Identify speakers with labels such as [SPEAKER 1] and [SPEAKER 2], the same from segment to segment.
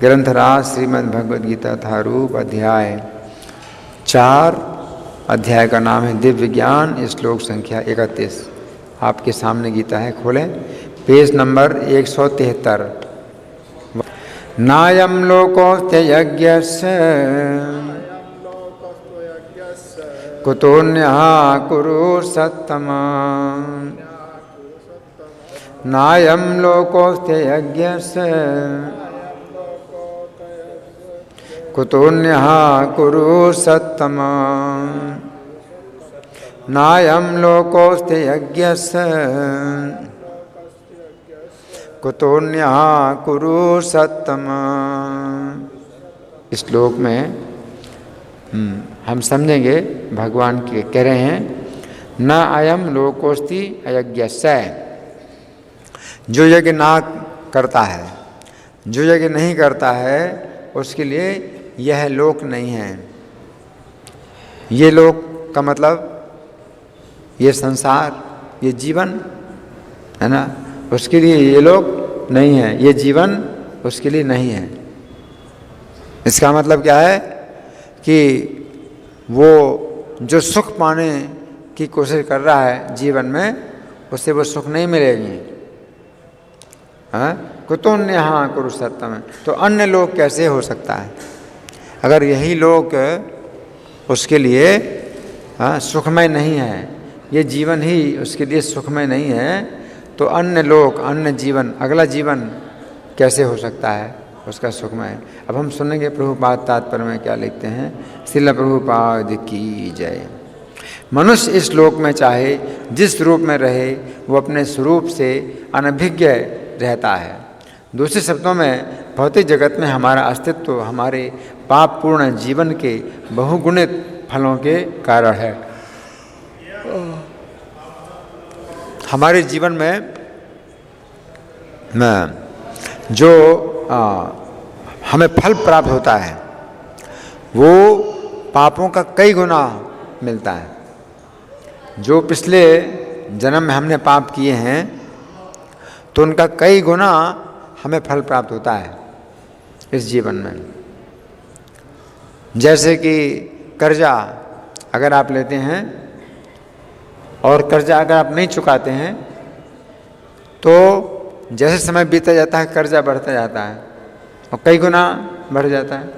[SPEAKER 1] ग्रंथराज श्रीमद् भगवद गीता था रूप अध्याय 4। अध्याय का नाम है दिव्य ज्ञान, श्लोक संख्या 31। आपके सामने गीता है, खोलें पेज नंबर 173। नायं लोकोऽस्ति यज्ञस्य कुतोऽन्यः कुरु सत्तमा। नायं लोकोऽस्ति यज्ञस्य कुतोऽन्यः कुरु सत्तमा। नायं लोकोऽस्ति यज्ञस्य कुतोऽन्यः कुरु सत्तमा। इस श्लोक में हम समझेंगे, भगवान के कह रहे हैं न अयम लोकोस्ति अयज्ञस्य। जो यज्ञ ना करता है, जो यज्ञ नहीं करता है, उसके लिए यह लोक नहीं है। ये लोक का मतलब ये संसार, ये जीवन है ना, उसके लिए ये लोक नहीं है, ये जीवन उसके लिए नहीं है। इसका मतलब क्या है कि वो जो सुख पाने की कोशिश कर रहा है जीवन में, उससे वो सुख नहीं मिलेगी। कुतोऽन्यः कुरु सत्तम, तो अन्य लोक कैसे हो सकता है? अगर यही लोक उसके लिए सुखमय नहीं है, ये जीवन ही उसके लिए सुखमय नहीं है, तो अन्य लोक, अन्य जीवन, अगला जीवन कैसे हो सकता है उसका सुखमय? अब हम सुनेंगे प्रभुपाद तात्पर्य में क्या लिखते हैं। श्रील प्रभुपाद की जय। मनुष्य इस लोक में चाहे जिस रूप में रहे, वो अपने स्वरूप से अनभिज्ञ रहता है। दूसरे शब्दों में भौतिक जगत में हमारा अस्तित्व हमारे पाप पूर्ण जीवन के बहुगुणित फलों के कारण है। हमारे जीवन में जो हमें फल प्राप्त होता है, वो पापों का कई गुना मिलता है। जो पिछले जन्म में हमने पाप किए हैं, तो उनका कई गुना हमें फल प्राप्त होता है इस जीवन में। जैसे कि कर्जा अगर आप लेते हैं और कर्जा अगर आप नहीं चुकाते हैं, तो जैसे समय बीता जाता है कर्जा बढ़ता जाता है और कई गुना बढ़ जाता है।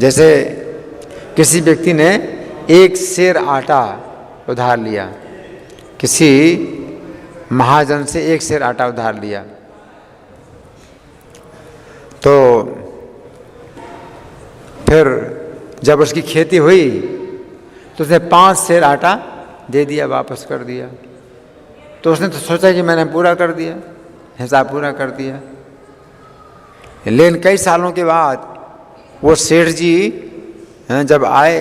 [SPEAKER 1] जैसे किसी व्यक्ति ने 1 सेर आटा उधार लिया, किसी महाजन से 1 सेर आटा उधार लिया, तो फिर जब उसकी खेती हुई तो उसने 5 सेर आटा दे दिया, वापस कर दिया। तो उसने तो सोचा कि मैंने पूरा कर दिया, हिसाब पूरा कर दिया। लेकिन कई सालों के बाद वो सेठ जी जब आए,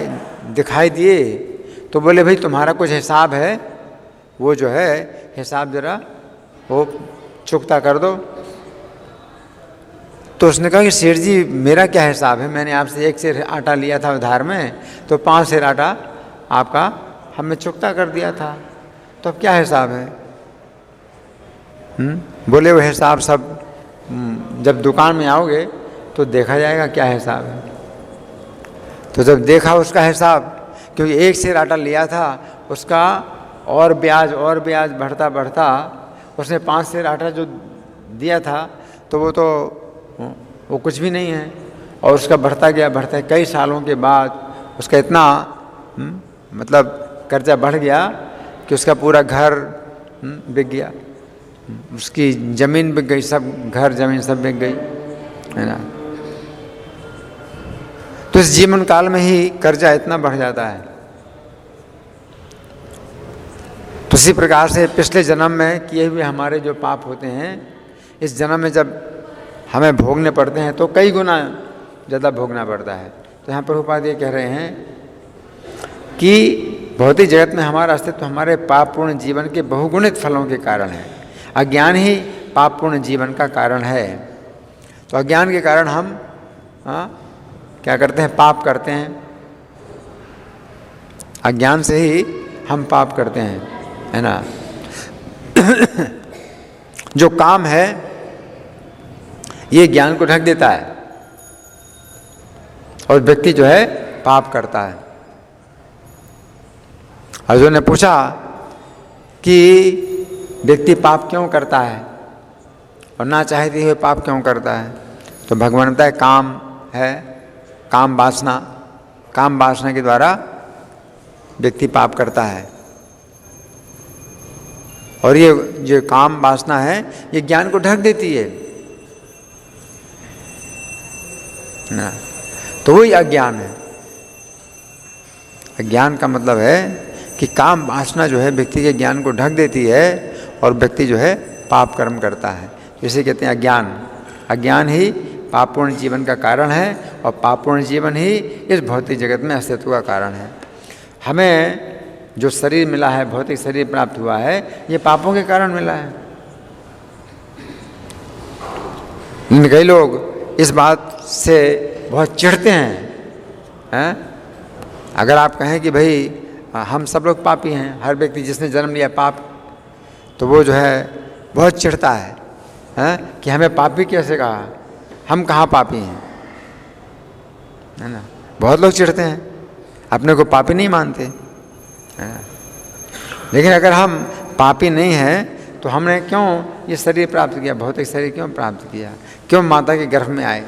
[SPEAKER 1] दिखाई दिए, तो बोले भाई तुम्हारा कुछ हिसाब है, वो जो है हिसाब जरा वो चुकता कर दो। तो उसने कहा कि सेठ जी मेरा क्या हिसाब है, मैंने आपसे 1 सेर आटा लिया था उधार में, तो 5 सेर आटा आपका हमने चुकता कर दिया था, तो अब क्या हिसाब है? बोले वो हिसाब सब जब दुकान में आओगे तो देखा जाएगा क्या हिसाब है। तो जब देखा उसका हिसाब, क्योंकि 1 सेर आटा लिया था, उसका और ब्याज बढ़ता बढ़ता उसने 5 सेर आटा जो दिया था, तो वो कुछ भी नहीं है, और उसका बढ़ता गया, कई सालों के बाद उसका इतना मतलब कर्जा बढ़ गया कि उसका पूरा घर बिक गया, उसकी ज़मीन बिक गई, सब घर ज़मीन सब बिक गई, है ना। तो इस जीवन काल में ही कर्जा इतना बढ़ जाता है। तो इसी प्रकार से पिछले जन्म में किए हुए हमारे जो पाप होते हैं, इस जन्म में जब हमें भोगने पड़ते हैं तो कई गुना ज़्यादा भोगना पड़ता है। तो यहाँ प्रभुपाद ये कह रहे हैं कि भौतिक जगत में हमारा अस्तित्व हमारे पापपूर्ण जीवन के बहुगुणित फलों के कारण है। अज्ञान ही पापपूर्ण जीवन का कारण है। तो अज्ञान के कारण हम क्या करते हैं? पाप करते हैं। अज्ञान से ही हम पाप करते हैं, है ना। जो काम है ये ज्ञान को ढक देता है और व्यक्ति जो है पाप करता है। अर्जुन ने पूछा कि व्यक्ति पाप क्यों करता है और ना चाहते हुए पाप क्यों करता है? तो भगवान बताए काम है, काम वासना के द्वारा व्यक्ति पाप करता है। और ये जो काम वासना है ये ज्ञान को ढक देती है ना, तो वही अज्ञान है। अज्ञान का मतलब है कि काम वासना जो है व्यक्ति के ज्ञान को ढक देती है और व्यक्ति जो है पाप कर्म करता है। इसे कहते हैं अज्ञान। अज्ञान ही पापपूर्ण जीवन का कारण है और पापपूर्ण जीवन ही इस भौतिक जगत में अस्तित्व का कारण है। हमें जो शरीर मिला है, भौतिक शरीर प्राप्त हुआ है, ये पापों के कारण मिला है। कई लोग इस बात से बहुत चिढ़ते हैं, अगर आप कहें कि भाई हम सब लोग पापी हैं, हर व्यक्ति जिसने जन्म लिया पाप, तो वो जो है बहुत चिढ़ता है, कि हमें पापी कैसे कहा, हम कहाँ पापी हैं, है ना। बहुत लोग चिढ़ते हैं, अपने को पापी नहीं मानते, है ना। लेकिन अगर हम पापी नहीं हैं तो हमने क्यों ये शरीर प्राप्त किया, भौतिक शरीर क्यों प्राप्त किया, क्यों माता के गर्भ में आए?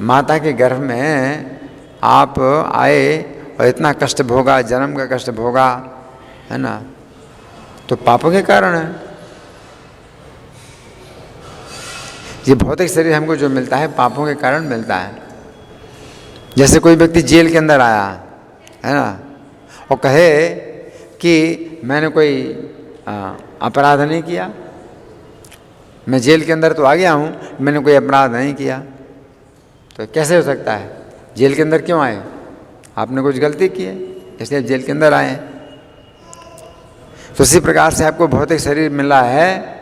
[SPEAKER 1] माता के गर्भ में आप आए और इतना कष्ट भोगा, जन्म का कष्ट भोगा, है ना, तो पापों के कारण है। ये भौतिक शरीर हमको जो मिलता है पापों के कारण मिलता है। जैसे कोई व्यक्ति जेल के अंदर आया, है ना, और कहे कि मैंने कोई अपराध नहीं किया, मैं जेल के अंदर तो आ गया हूँ, मैंने कोई अपराध नहीं किया, तो कैसे हो सकता है? जेल के अंदर क्यों आए? आपने कुछ गलती की है, इसलिए जेल के अंदर आए। तो इसी प्रकार से आपको भौतिक शरीर मिला है,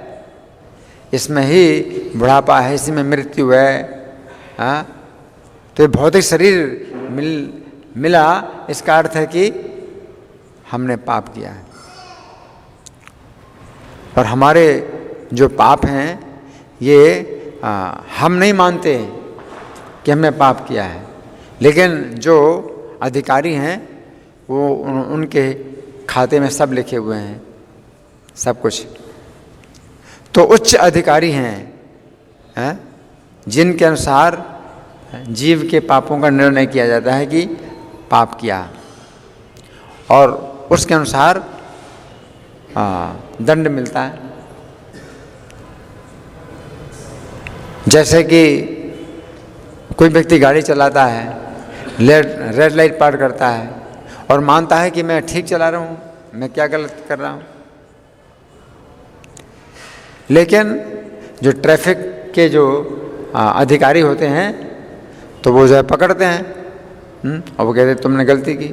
[SPEAKER 1] इसमें ही बुढ़ापा है, इसी में मृत्यु है, हाँ। तो ये भौतिक शरीर मिला, इसका अर्थ है कि हमने पाप किया है। और हमारे जो पाप हैं ये हम नहीं मानते कि हमने पाप किया है, लेकिन जो अधिकारी हैं वो उनके खाते में सब लिखे हुए हैं, सब कुछ। तो उच्च अधिकारी हैं, जिनके अनुसार जीव के पापों का निर्णय किया जाता है कि पाप किया, और उसके अनुसार दंड मिलता है। जैसे कि कोई व्यक्ति गाड़ी चलाता है, रेड लाइट पार करता है और मानता है कि मैं ठीक चला रहा हूँ, मैं क्या गलत कर रहा हूँ, लेकिन जो ट्रैफिक के जो अधिकारी होते हैं तो वो जो है पकड़ते हैं, और वो कहते हैं तुमने गलती की।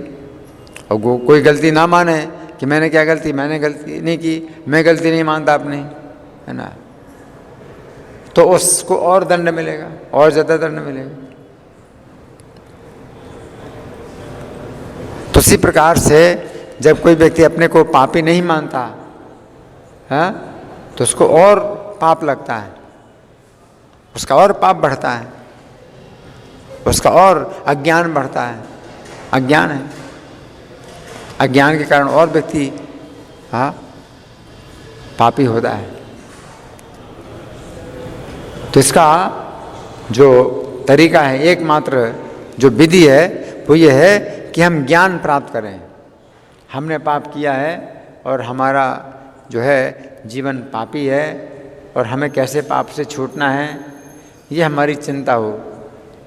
[SPEAKER 1] और वो कोई गलती ना माने कि मैंने क्या गलती, मैंने गलती नहीं की, मैं गलती नहीं मानता अपनी, है ना, तो उसको और दंड मिलेगा, और ज़्यादा दंड मिलेगा। तो इसी प्रकार से जब कोई व्यक्ति अपने को पापी नहीं मानता है, तो उसको और पाप लगता है, उसका और पाप बढ़ता है, उसका और अज्ञान बढ़ता है। अज्ञान है, अज्ञान के कारण और व्यक्ति पापी होता है। तो इसका जो तरीका है, एकमात्र जो विधि है वो ये है कि हम ज्ञान प्राप्त करें। हमने पाप किया है और हमारा जो है जीवन पापी है और हमें कैसे पाप से छूटना है, ये हमारी चिंता हो,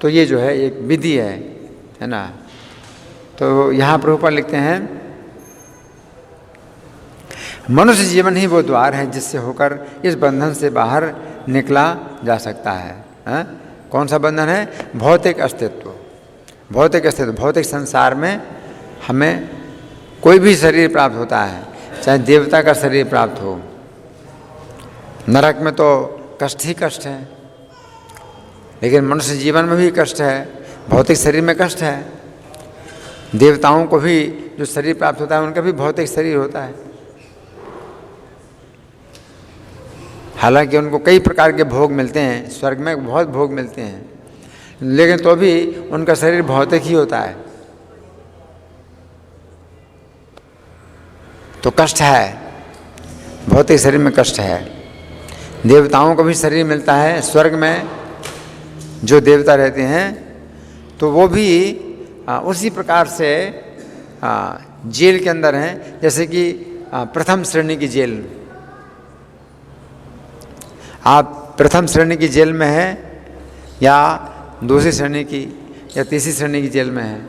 [SPEAKER 1] तो ये जो है एक विधि है ना। तो यहाँ प्रभुपाद लिखते हैं, मनुष्य जीवन ही वो द्वार है जिससे होकर इस बंधन से बाहर निकला जा सकता है। कौन सा बंधन है? भौतिक अस्तित्व। भौतिक अस्तित्व, भौतिक संसार में हमें कोई भी शरीर प्राप्त होता है, चाहे देवता का शरीर प्राप्त हो, नरक में तो कष्ट ही कष्ट है, लेकिन मनुष्य जीवन में भी कष्ट है, भौतिक शरीर में कष्ट है। देवताओं को भी जो शरीर प्राप्त होता है उनका भी भौतिक शरीर होता है। हालांकि उनको कई प्रकार के भोग मिलते हैं, स्वर्ग में बहुत भोग मिलते हैं, लेकिन तो भी उनका शरीर भौतिक ही होता है। तो कष्ट है, भौतिक शरीर में कष्ट है। देवताओं को भी शरीर मिलता है स्वर्ग में, जो देवता रहते हैं तो वो भी उसी प्रकार से जेल के अंदर हैं, जैसे कि प्रथम श्रेणी की जेल। आप प्रथम श्रेणी की जेल में हैं या दूसरी श्रेणी की या तीसरी श्रेणी की जेल में हैं,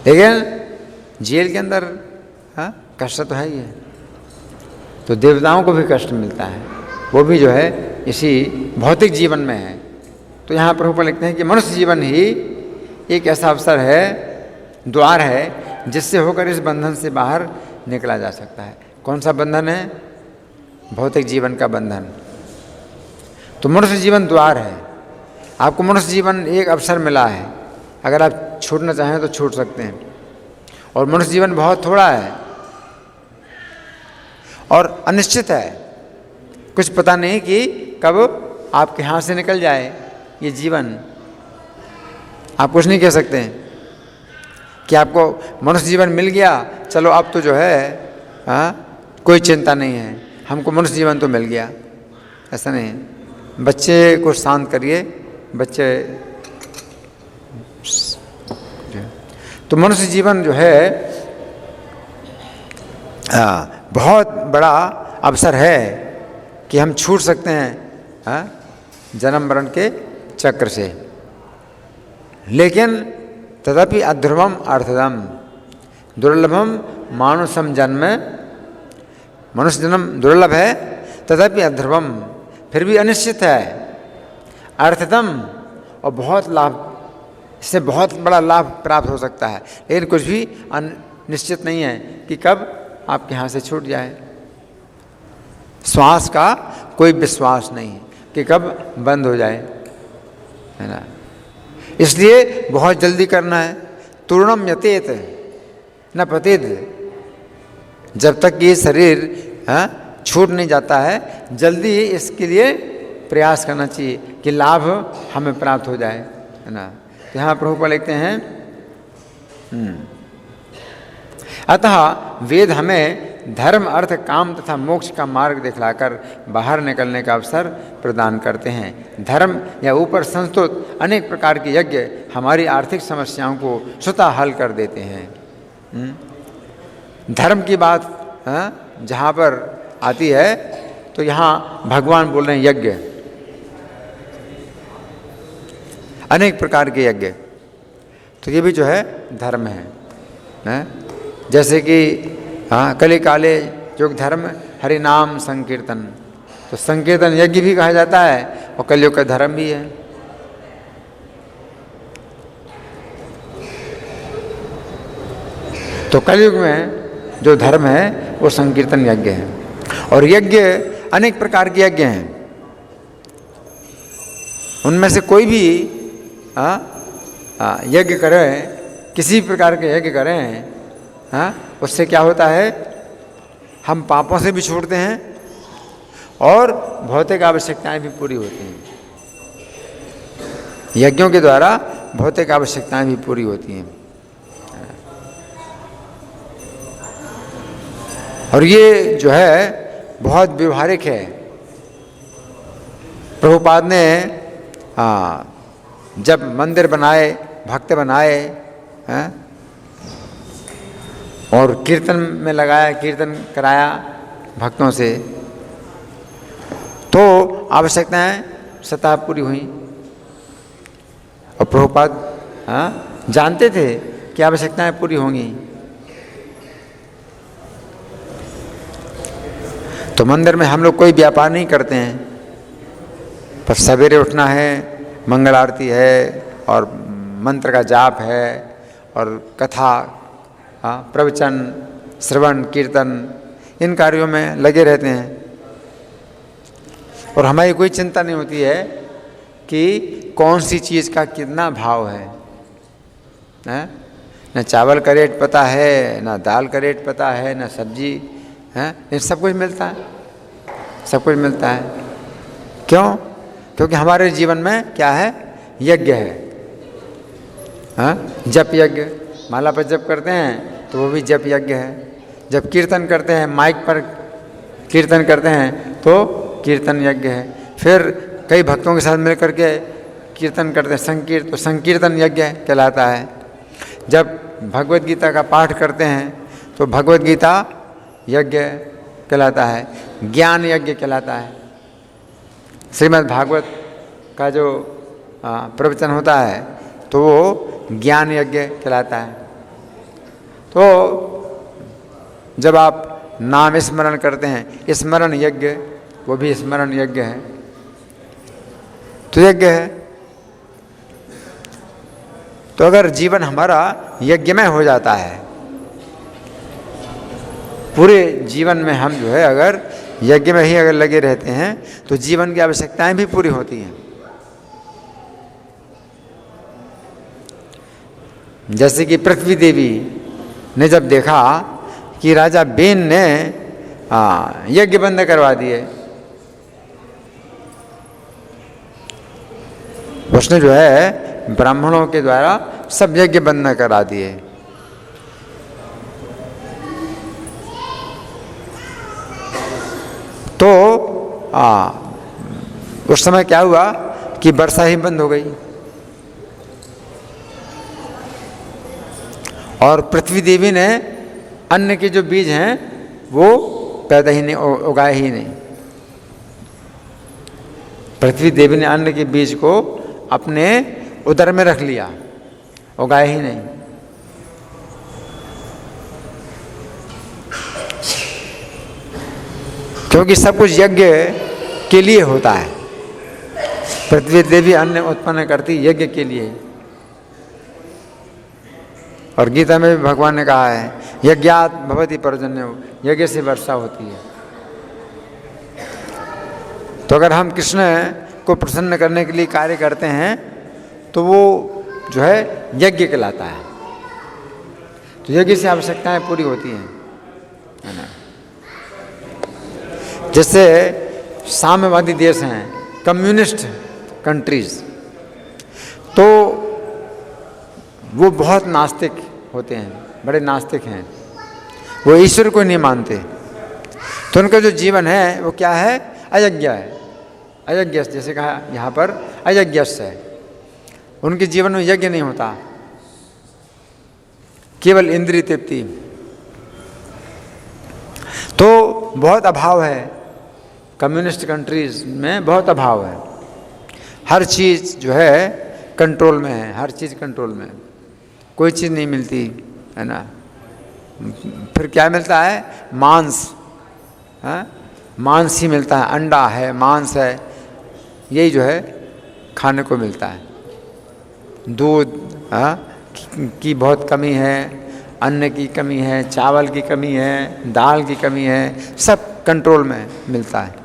[SPEAKER 1] लेकिन जेल के अंदर कष्ट तो है ही है। तो देवताओं को भी कष्ट मिलता है, वो भी जो है इसी भौतिक जीवन में है। तो यहाँ प्रभुपाद लिखते हैं कि मनुष्य जीवन ही एक ऐसा अवसर है, द्वार है, जिससे होकर इस बंधन से बाहर निकला जा सकता है। कौन सा बंधन है? भौतिक जीवन का बंधन। तो मनुष्य जीवन द्वार है। आपको मनुष्य जीवन एक अवसर मिला है, अगर आप छूटना चाहें तो छूट सकते हैं। और मनुष्य जीवन बहुत थोड़ा है और अनिश्चित है, कुछ पता नहीं कि कब आपके हाथ से निकल जाए ये जीवन। आप कुछ नहीं कह सकते हैं कि आपको मनुष्य जीवन मिल गया, चलो अब तो जो है कोई चिंता नहीं है, हमको मनुष्य जीवन तो मिल गया। ऐसा नहीं है। बच्चे को शांत करिए, बच्चे तो मनुष्य जीवन जो है बहुत बड़ा अवसर है कि हम छूट सकते हैं जन्म मरण के चक्र से। लेकिन तदपि अध्रुवम अर्थदम दुर्लभम मानुषम जन्म, मनुष्य जन्म दुर्लभ है, तदपि अध्रुवम, फिर भी अनिश्चित है, अर्थदम, और बहुत लाभ, इससे बहुत बड़ा लाभ प्राप्त हो सकता है, लेकिन कुछ भी निश्चित नहीं है कि कब आपके यहाँ से छूट जाए। श्वास का कोई विश्वास नहीं है कि कब बंद हो जाए, है ना। इसलिए बहुत जल्दी करना है। तूर्णम यतेत न पतेत, जब तक ये शरीर छूट नहीं जाता है, जल्दी इसके लिए प्रयास करना चाहिए कि लाभ हमें प्राप्त हो जाए, है ना। तो यहाँ प्रभुपाद लिखते हैं अतः वेद हमें धर्म अर्थ काम तथा मोक्ष का मार्ग दिखलाकर बाहर निकलने का अवसर प्रदान करते हैं। धर्म या ऊपर संस्तुत अनेक प्रकार के यज्ञ हमारी आर्थिक समस्याओं को स्वतः हल कर देते हैं। धर्म की बात जहाँ पर आती है तो यहाँ भगवान बोल रहे हैं यज्ञ, अनेक प्रकार के यज्ञ, तो ये भी जो है धर्म है। जैसे कि कली काले जो धर्म हरि नाम संकीर्तन, तो संकीर्तन यज्ञ भी कहा जाता है और कलयुग का धर्म भी है। तो कलयुग में जो धर्म है वो संकीर्तन यज्ञ है। और यज्ञ अनेक प्रकार के यज्ञ हैं, उनमें से कोई भी यज्ञ करें, किसी प्रकार के यज्ञ करें, उससे क्या होता है, हम पापों से भी छूटते हैं और भौतिक आवश्यकताएं भी पूरी होती हैं। यज्ञों के द्वारा भौतिक आवश्यकताएं भी पूरी होती हैं। और ये जो है बहुत व्यवहारिक है। प्रभुपाद ने जब मंदिर बनाए, भक्त बनाए और कीर्तन में लगाया, कीर्तन कराया भक्तों से, तो आवश्यकताएं स्वतः पूरी हुई। और प्रभुपाद जानते थे कि आवश्यकताएं पूरी होंगी। तो मंदिर में हम लोग कोई व्यापार नहीं करते हैं, पर सवेरे उठना है, मंगल आरती है और मंत्र का जाप है और कथा, प्रवचन, श्रवण, कीर्तन, इन कार्यों में लगे रहते हैं। और हमारी कोई चिंता नहीं होती है कि कौन सी चीज़ का कितना भाव है। न चावल का रेट पता है, न दाल का रेट पता है, न सब्जी है, सब कुछ मिलता है, सब कुछ मिलता है। क्यों? क्योंकि हमारे जीवन में क्या है? यज्ञ है। हाँ, जप यज्ञ, माला पर जप करते हैं तो वो भी जप यज्ञ है। जब कीर्तन करते हैं, माइक पर कीर्तन करते हैं तो कीर्तन यज्ञ है। फिर कई भक्तों के साथ मिलकर के कीर्तन करते हैं, संकीर्तन, तो संकीर्तन यज्ञ कहलाता है। जब भगवत गीता का पाठ करते हैं तो भगवत गीता यज्ञ कहलाता है, ज्ञान यज्ञ कहलाता है। श्रीमद् भागवत का जो प्रवचन होता है तो वो ज्ञान यज्ञ कहलाता है। तो जब आप नाम स्मरण करते हैं, स्मरण यज्ञ, वो भी स्मरण यज्ञ है, तो यज्ञ है। तो अगर जीवन हमारा यज्ञमय हो जाता है, पूरे जीवन में हम जो है अगर यज्ञ में ही अगर लगे रहते हैं तो जीवन की आवश्यकताएं भी पूरी होती हैं। जैसे कि पृथ्वी देवी ने जब देखा कि राजा बेन ने यज्ञ बंद करवा दिए, उसने जो है ब्राह्मणों के द्वारा सब यज्ञ बंद करा दिए। तो उस समय क्या हुआ कि वर्षा ही बंद हो गई और पृथ्वी देवी ने अन्न के जो बीज हैं वो पैदा ही नहीं, उगाए ही नहीं। पृथ्वी देवी ने अन्न के बीज को अपने उदर में रख लिया, उगाए ही नहीं। क्योंकि सब कुछ यज्ञ के लिए होता है। पृथ्वी देवी अन्न उत्पन्न करती यज्ञ के लिए। और गीता में भी भगवान ने कहा है, यज्ञात भवति पर्जन्यो, यज्ञ से वर्षा होती है। तो अगर हम कृष्ण को प्रसन्न करने के लिए कार्य करते हैं तो वो जो है यज्ञ कहलाता है। तो यज्ञ से आवश्यकताएं पूरी होती हैं, है ना। जैसे साम्यवादी देश हैं, कम्युनिस्ट कंट्रीज, तो वो बहुत नास्तिक होते हैं, बड़े नास्तिक हैं, वो ईश्वर को नहीं मानते। तो उनका जो जीवन है वो क्या है? अयज्ञ है। अयज्ञ, जैसे कहा यहाँ पर अयज्ञस्य है। उनके जीवन में यज्ञ नहीं होता, केवल इंद्रिय तृप्ति। तो बहुत अभाव है, कम्युनिस्ट कंट्रीज में बहुत अभाव है। हर चीज़ जो है कंट्रोल में है, हर चीज़ कंट्रोल में, कोई चीज़ नहीं मिलती, है ना। फिर क्या मिलता है? मांस, है, मांस ही मिलता है, अंडा है, मांस है, यही जो है खाने को मिलता है। दूध की बहुत कमी है, अन्न की कमी है, चावल की कमी है, दाल की कमी है, सब कंट्रोल में मिलता है।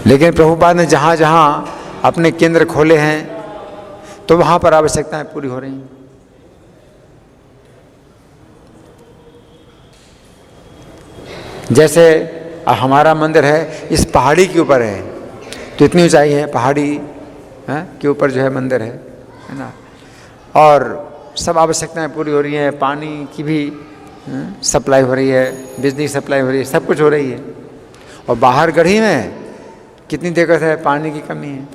[SPEAKER 1] लेकिन प्रभुपाद ने जहाँ जहाँ अपने केंद्र खोले हैं तो वहाँ पर आवश्यकताएं पूरी हो रही हैं। जैसे हमारा मंदिर है इस पहाड़ी के ऊपर है, तो इतनी ऊंचाई है, पहाड़ी के ऊपर जो है मंदिर है ना। और सब आवश्यकताएं पूरी हो रही हैं, पानी की भी सप्लाई हो रही है, बिजली सप्लाई हो रही है, सब कुछ हो रही है। और बाहर गढ़ी में कितनी दिक्कत है, पानी की कमी है,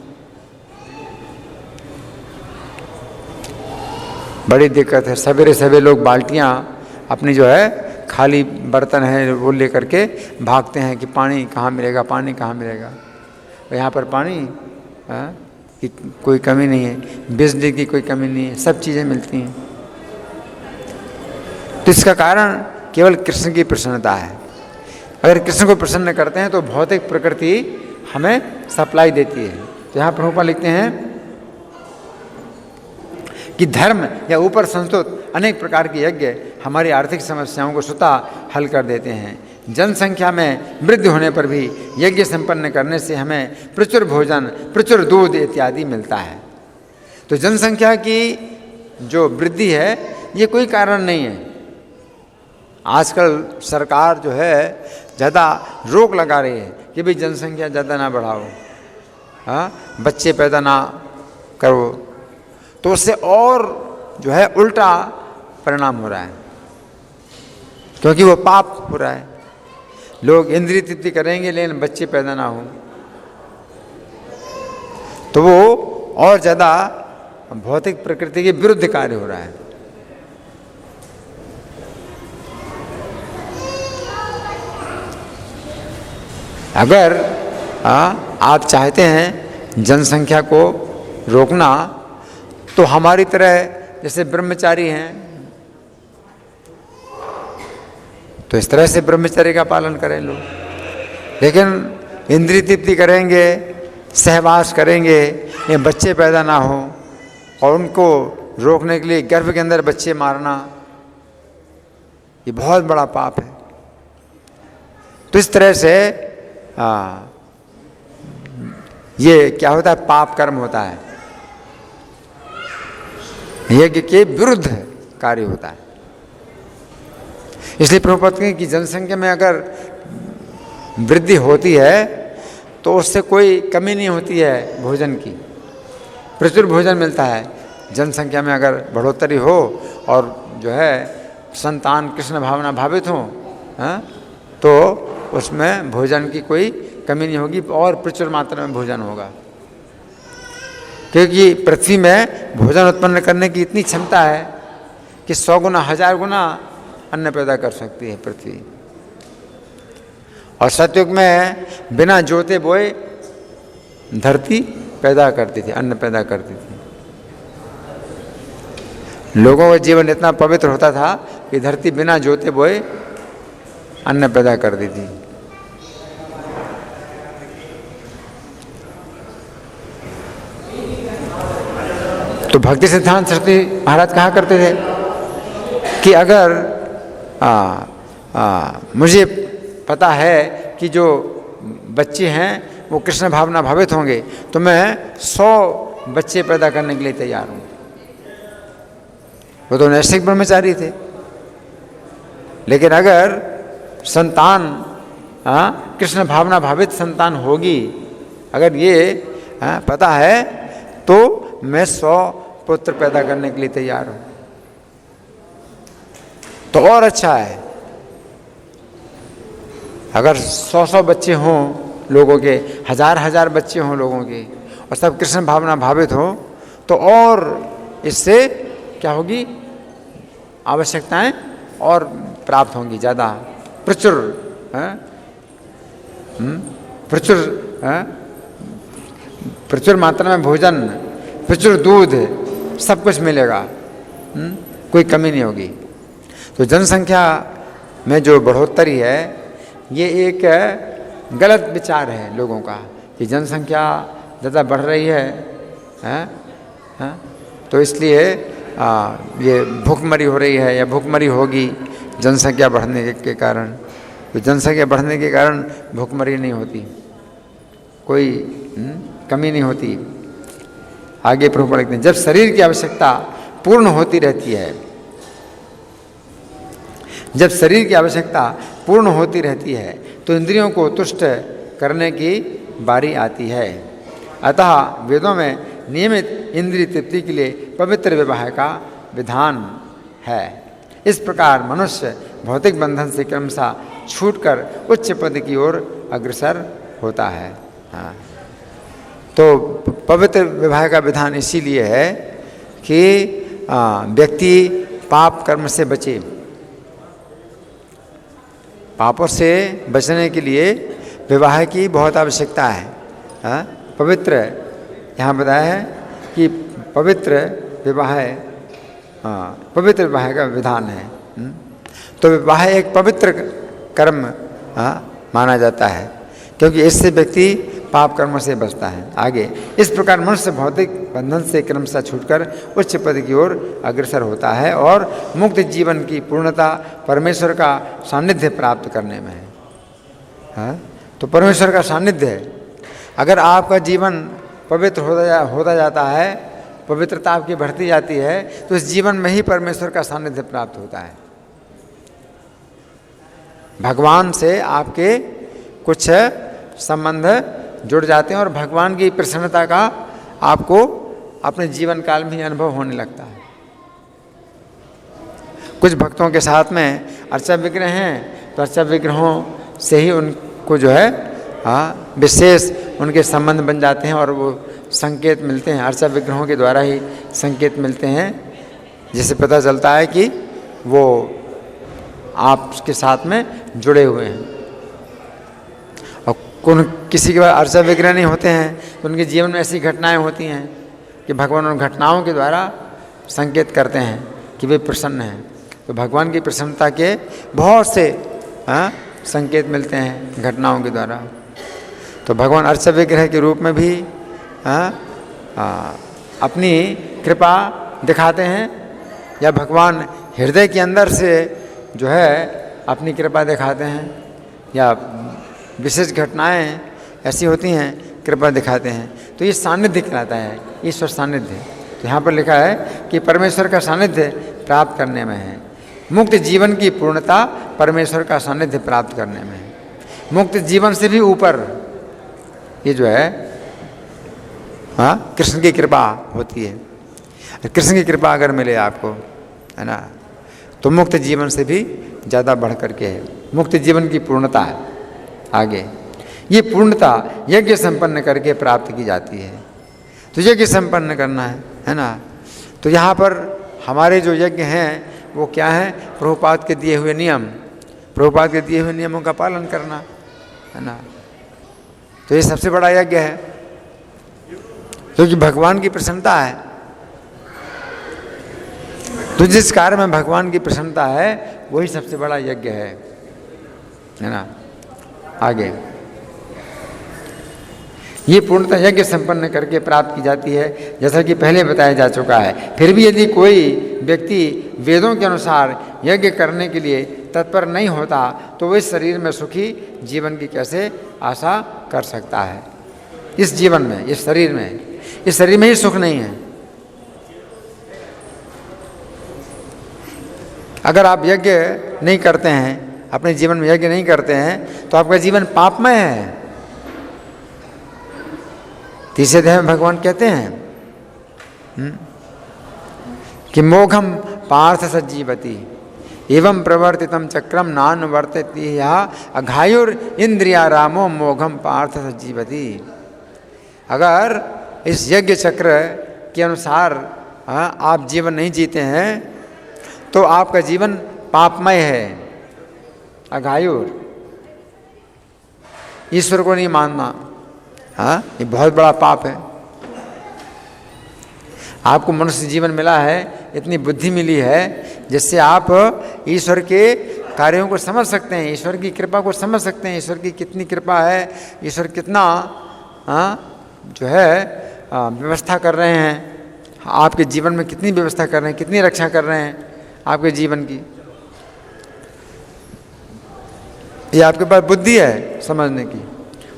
[SPEAKER 1] बड़ी दिक्कत है। सवेरे सवेरे लोग बाल्टियाँ अपनी जो है खाली बर्तन है वो लेकर के भागते हैं कि पानी कहाँ मिलेगा, पानी कहाँ मिलेगा। यहाँ पर पानी की कोई कमी नहीं है, बिजली की कोई कमी नहीं है, सब चीज़ें मिलती हैं। तो इसका कारण केवल कृष्ण की प्रसन्नता है। अगर कृष्ण को प्रसन्न करते हैं तो भौतिक प्रकृति हमें सप्लाई देती है। तो यहाँ प्रभुपाद लिखते हैं कि धर्म या ऊपर संस्तुत अनेक प्रकार के यज्ञ हमारी आर्थिक समस्याओं को स्वतः हल कर देते हैं। जनसंख्या में वृद्धि होने पर भी यज्ञ संपन्न करने से हमें प्रचुर भोजन, प्रचुर दूध इत्यादि मिलता है। तो जनसंख्या की जो वृद्धि है ये कोई कारण नहीं है, आजकल सरकार जो है ज़्यादा रोक लगा रही है कि भाई जनसंख्या ज़्यादा ना बढ़ाओ, हाँ, बच्चे पैदा ना करो, तो उससे और जो है उल्टा परिणाम हो रहा है, क्योंकि वो पाप हो रहा है। लोग इंद्रिय तृप्ति करेंगे लेकिन बच्चे पैदा ना हो, तो वो और ज़्यादा भौतिक प्रकृति के विरुद्ध कार्य हो रहा है। अगर आप चाहते हैं जनसंख्या को रोकना, तो हमारी तरह जैसे ब्रह्मचारी हैं, तो इस तरह से ब्रह्मचर्य का पालन करें लोग। लेकिन इंद्रिय तृप्ति करेंगे, सहवास करेंगे, ये बच्चे पैदा ना हो, और उनको रोकने के लिए गर्भ के अंदर बच्चे मारना, ये बहुत बड़ा पाप है। तो इस तरह से ये क्या होता है, पाप कर्म होता है, यज्ञ के विरुद्ध कार्य होता है। इसलिए प्रभुपाद कहते हैं कि जनसंख्या में अगर वृद्धि होती है तो उससे कोई कमी नहीं होती है भोजन की, प्रचुर भोजन मिलता है। जनसंख्या में अगर बढ़ोतरी हो और जो है संतान कृष्ण भावना भावित हो, तो उसमें भोजन की कोई कमी नहीं होगी और प्रचुर मात्रा में भोजन होगा, क्योंकि पृथ्वी में भोजन उत्पन्न करने की इतनी क्षमता है कि 100 गुना 1000 गुना अन्न पैदा कर सकती है पृथ्वी। और सतयुग में बिना जोते बोए धरती पैदा करती थी, अन्न पैदा करती थी। लोगों का जीवन इतना पवित्र होता था कि धरती बिना जोते बोए अन्न पैदा करती थी। तो भक्ति सिद्धांत सरस्वती महाराज कहा करते थे कि अगर मुझे पता है कि जो बच्चे हैं वो कृष्ण भावना भावित होंगे, तो मैं 100 बच्चे पैदा करने के लिए तैयार हूँ। वो तो नैष्ठिक ब्रह्मचारी थे। लेकिन अगर संतान कृष्ण भावना भावित संतान होगी, अगर ये पता है, तो मैं 100 पुत्र पैदा करने के लिए तैयार हूँ। तो और अच्छा है अगर 100 बच्चे हों लोगों के, 1000 बच्चे हों लोगों के, और सब कृष्ण भावना भावित हो, तो और इससे क्या होगी, आवश्यकताएं और प्राप्त होंगी, ज़्यादा प्रचुर प्रचुर मात्रा में भोजन, प्रचुर दूध, सब कुछ मिलेगा, कोई कमी नहीं होगी। तो जनसंख्या में जो बढ़ोतरी है, ये एक गलत विचार है लोगों का कि जनसंख्या ज़्यादा बढ़ रही है, तो इसलिए ये भूखमरी हो रही है या भूखमरी होगी जनसंख्या बढ़ने के कारण। तो जनसंख्या बढ़ने के कारण भूखमरी नहीं होती, कोई कमी नहीं होती। आगे प्रभु लिखते हैं, जब शरीर की आवश्यकता पूर्ण होती रहती है, जब शरीर की आवश्यकता पूर्ण होती रहती है, तो इंद्रियों को तुष्ट करने की बारी आती है। अतः वेदों में नियमित इंद्रिय तृप्ति के लिए पवित्र विवाह का विधान है। इस प्रकार मनुष्य भौतिक बंधन से क्रमशः छूटकर उच्च पद की ओर अग्रसर होता है। हाँ, तो पवित्र विवाह का विधान इसीलिए है कि व्यक्ति पाप कर्म से बचे। पापों से बचने के लिए विवाह की बहुत आवश्यकता है। पवित्र, यहाँ बताया है कि पवित्र विवाह का विधान है। तो विवाह एक पवित्र कर्म माना जाता है, क्योंकि इससे व्यक्ति पाप कर्मों से बचता है। आगे, इस प्रकार मनुष्य भौतिक बंधन से क्रमशः छूटकर उच्च पद की ओर अग्रसर होता है और मुक्त जीवन की पूर्णता परमेश्वर का सानिध्य प्राप्त करने में है। तो परमेश्वर का सानिध्य है। अगर आपका जीवन पवित्र होता जाता है, पवित्रता आपकी बढ़ती जाती है, तो इस जीवन में ही परमेश्वर का सानिध्य प्राप्त होता है। भगवान से आपके कुछ संबंध जुड़ जाते हैं और भगवान की प्रसन्नता का आपको अपने जीवन काल में ही अनुभव होने लगता है। कुछ भक्तों के साथ में अर्चा विग्रह हैं तो अर्चा विग्रहों से ही उनको जो है विशेष उनके संबंध बन जाते हैं और वो संकेत मिलते हैं। अर्चा विग्रहों के द्वारा ही संकेत मिलते हैं, जिससे पता चलता है कि वो आपके साथ में जुड़े हुए हैं। और किसी के पास अर्चा विग्रह नहीं होते हैं तो उनके जीवन में ऐसी घटनाएं होती हैं कि भगवान उन घटनाओं के द्वारा संकेत करते हैं कि वे प्रसन्न हैं। तो भगवान की प्रसन्नता के बहुत से संकेत मिलते हैं घटनाओं के द्वारा। तो भगवान अर्चा विग्रह के रूप में भी अपनी कृपा दिखाते हैं, या भगवान हृदय के अंदर से जो है अपनी कृपा दिखाते हैं, या विशेष घटनाएं ऐसी होती हैं कृपा दिखाते हैं। तो ये सानिध्य कहलाता है, ईश्वर सानिध्य। तो यहाँ पर लिखा है कि परमेश्वर का सानिध्य प्राप्त करने में है। मुक्त जीवन की पूर्णता परमेश्वर का सानिध्य प्राप्त करने में है। मुक्त जीवन से भी ऊपर ये जो है कृष्ण की कृपा होती है। कृष्ण की कृपा अगर मिले आपको, है ना, तो मुक्त जीवन से भी ज़्यादा बढ़ करके है। मुक्त जीवन की पूर्णता है आगे। ये पूर्णता यज्ञ संपन्न करके प्राप्त की जाती है। तो यज्ञ संपन्न करना है ना। तो यहाँ पर हमारे जो यज्ञ हैं वो क्या है? प्रभुपाद के दिए हुए नियम, प्रभुपाद के दिए हुए नियमों का पालन करना, है ना। तो ये सबसे बड़ा यज्ञ है, क्योंकि भगवान की प्रसन्नता है। तो जिस कार्य में भगवान की प्रसन्नता है वही सबसे बड़ा यज्ञ है ना। आगे ये पूर्णतः यज्ञ संपन्न करके प्राप्त की जाती है, जैसा कि पहले बताया जा चुका है। फिर भी यदि कोई व्यक्ति वेदों के अनुसार यज्ञ करने के लिए तत्पर नहीं होता तो वह इस शरीर में सुखी जीवन की कैसे आशा कर सकता है? इस जीवन में, इस शरीर में ही सुख नहीं है। अगर आप यज्ञ नहीं करते हैं, अपने जीवन में यज्ञ नहीं करते हैं, तो आपका जीवन पापमय है। तीसरे अध्याय में भगवान कहते हैं कि मोघम पार्थ सज्जीवती एवं प्रवर्तितम चक्रम नानुवर्तति अघायुर इंद्रिया रामो मोघम पार्थ सज्जीवती। अगर इस यज्ञ चक्र के अनुसार आप जीवन नहीं जीते हैं तो आपका जीवन पापमय है। अघायुर, ईश्वर को नहीं मानना, ये बहुत बड़ा पाप है। आपको मनुष्य जीवन मिला है, इतनी बुद्धि मिली है जिससे आप ईश्वर के कार्यों को समझ सकते हैं, ईश्वर की कृपा को समझ सकते हैं। ईश्वर की कितनी कृपा है, ईश्वर कितना जो है व्यवस्था कर रहे हैं आपके जीवन में, कितनी व्यवस्था कर रहे हैं, कितनी रक्षा कर रहे हैं आपके जीवन की। ये आपके पास बुद्धि है समझने की,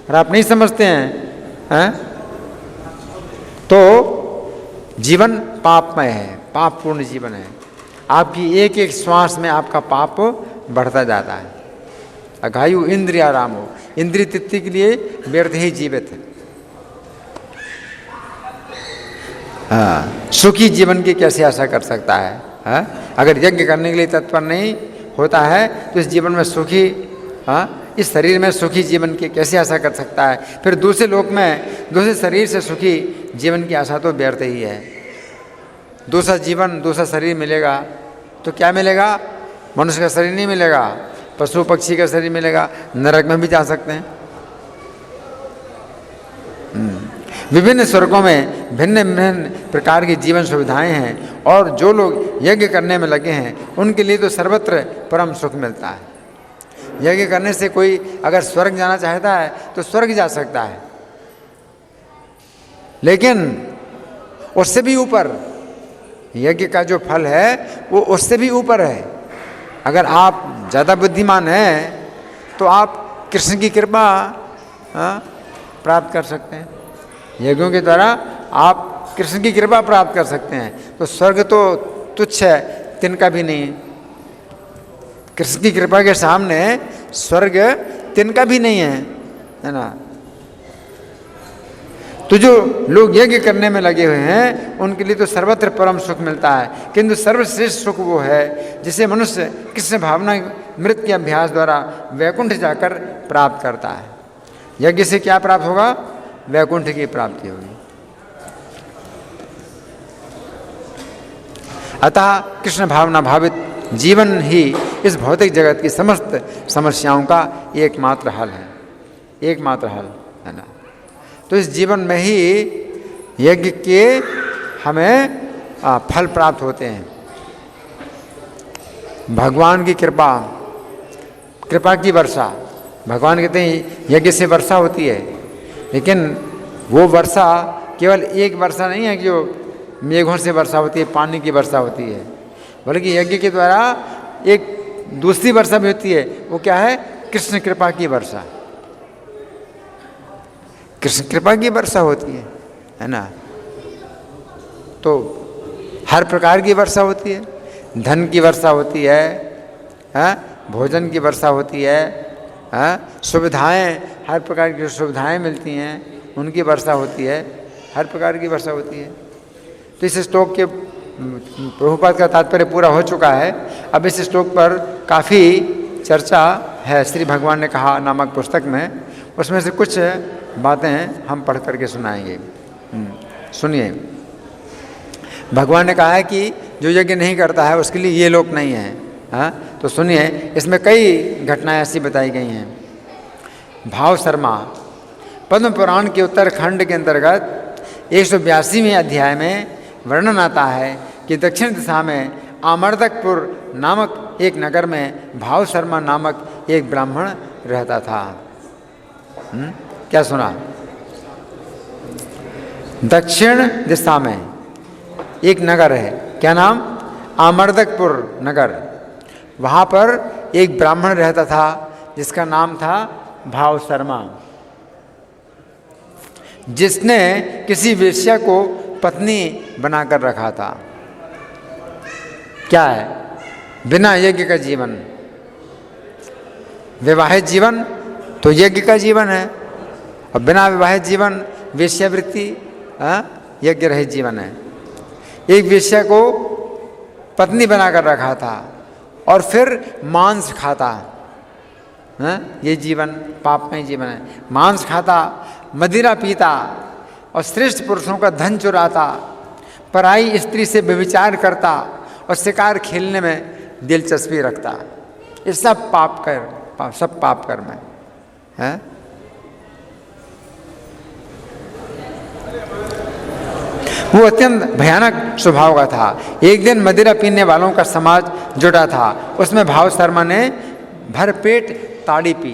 [SPEAKER 1] और आप नहीं समझते हैं, तो जीवन पापमय है, पापपूर्ण जीवन है। आपकी एक एक श्वास में आपका पाप बढ़ता जाता है। अघायु इंद्रिया रामो, इंद्रिय तृप्ति के लिए व्यर्थ ही जीवित है। सुखी जीवन की कैसे आशा कर सकता है? अगर यज्ञ करने के लिए तत्पर नहीं होता है तो इस जीवन में सुखी, इस शरीर में सुखी जीवन की कैसे आशा कर सकता है? फिर दूसरे लोक में, दूसरे शरीर से सुखी जीवन की आशा तो व्यर्थ ही है। दूसरा जीवन, दूसरा शरीर मिलेगा तो क्या मिलेगा? मनुष्य का शरीर नहीं मिलेगा, पशु पक्षी का शरीर मिलेगा। नरक में भी जा सकते हैं। विभिन्न स्वर्गों में भिन्न भिन्न प्रकार की जीवन सुविधाएं हैं, और जो लोग यज्ञ करने में लगे हैं उनके लिए तो सर्वत्र परम सुख मिलता है। यज्ञ करने से कोई अगर स्वर्ग जाना चाहता है तो स्वर्ग जा सकता है, लेकिन उससे भी ऊपर यज्ञ का जो फल है वो उससे भी ऊपर है। अगर आप ज़्यादा बुद्धिमान हैं तो आप कृष्ण की कृपा प्राप्त कर सकते हैं। यज्ञों के द्वारा आप कृष्ण की कृपा प्राप्त कर सकते हैं। तो स्वर्ग तो तुच्छ है, तिनका भी नहीं है। कृष्ण की कृपा के सामने स्वर्ग तिनका भी नहीं है ना। तो जो लोग यज्ञ करने में लगे हुए हैं उनके लिए तो सर्वत्र परम सुख मिलता है, किंतु सर्वश्रेष्ठ सुख वो है जिसे मनुष्य कृष्ण भावना मृत के अभ्यास द्वारा वैकुंठ जाकर प्राप्त करता है। यज्ञ से क्या प्राप्त होगा? वैकुंठ की प्राप्ति होगी। अतः कृष्ण भावना भावित जीवन ही इस भौतिक जगत की समस्त समस्याओं का एकमात्र हल है, एकमात्र हल है ना। तो इस जीवन में ही यज्ञ के हमें फल प्राप्त होते हैं। भगवान की कृपा, कृपा की वर्षा, भगवान कहते हैं यज्ञ से वर्षा होती है, लेकिन वो वर्षा केवल एक वर्षा नहीं है कि जो मेघों से वर्षा होती है, पानी की वर्षा होती है, बल्कि यज्ञ के द्वारा एक दूसरी वर्षा भी होती है। वो क्या है? कृष्ण कृपा की वर्षा, कृष्ण कृपा की वर्षा होती है ना। तो हर प्रकार की वर्षा होती है, धन की वर्षा होती है, भोजन की वर्षा होती है, सुविधाएं, हर प्रकार की सुविधाएं मिलती हैं उनकी वर्षा होती है, हर प्रकार की वर्षा होती है। तो इस श्लोक के प्रभुपाद का तात्पर्य पूरा हो चुका है। अब इस श्लोक पर काफ़ी चर्चा है श्री भगवान ने कहा नामक पुस्तक में, उसमें से कुछ बातें हम पढ़ करके सुनाएंगे। सुनिए, भगवान ने कहा है कि जो यज्ञ नहीं करता है उसके लिए ये लोक नहीं है। हाँ, तो सुनिए, इसमें कई घटनाएं ऐसी बताई गई हैं। भाव शर्मा पद्म पुराण के उत्तरखंड के अंतर्गत 182वें अध्याय में वर्णन आता है कि दक्षिण दिशा में आमर्दकपुर नामक एक नगर में भाव शर्मा नामक एक ब्राह्मण रहता था। क्या सुना? दक्षिण दिशा में एक नगर है, क्या नाम? आमर्दकपुर नगर। वहाँ पर एक ब्राह्मण रहता था जिसका नाम था भाव शर्मा, जिसने किसी वेश्या को पत्नी बनाकर रखा था। क्या है? बिना यज्ञ का जीवन। विवाहित जीवन तो यज्ञ का जीवन है, और बिना विवाहित जीवन वेश्यावृत्ति यज्ञ रहित जीवन है। एक वेश्या को पत्नी बनाकर रखा था और फिर मांस खाता, ये जीवन पापमय जीवन है। मांस खाता, मदिरा पीता और श्रेष्ठ पुरुषों का धन चुराता, पराई स्त्री से व्यभिचार करता और शिकार खेलने में दिलचस्पी रखता। ये सब सब पाप कर्म है। वो अत्यंत भयानक स्वभाव का था। एक दिन मदिरा पीने वालों का समाज जुटा था, उसमें भाव शर्मा ने भरपेट ताड़ी पी।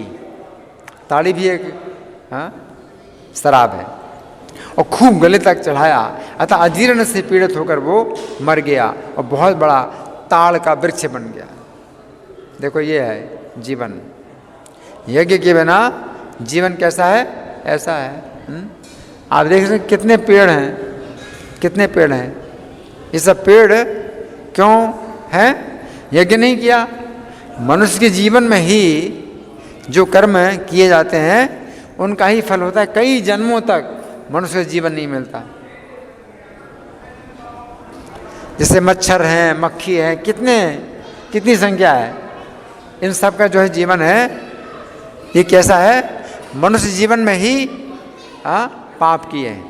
[SPEAKER 1] ताड़ी भी एक शराब है, और खूब गले तक चढ़ाया। अतः अजीर्ण से पीड़ित होकर वो मर गया और बहुत बड़ा ताड़ का वृक्ष बन गया। देखो, ये है जीवन। यज्ञ के बिना जीवन कैसा है? ऐसा है। आप देख रहे हैं कितने पेड़ हैं, कितने पेड़ हैं। ये सब पेड़ क्यों हैं? यज्ञ नहीं किया। मनुष्य के जीवन में ही जो कर्म किए जाते हैं उनका ही फल होता है। कई जन्मों तक मनुष्य का जीवन नहीं मिलता। जैसे मच्छर हैं, मक्खी है, कितनी संख्या है। इन सब का जो है जीवन है, ये कैसा है? मनुष्य जीवन में ही पाप किए हैं।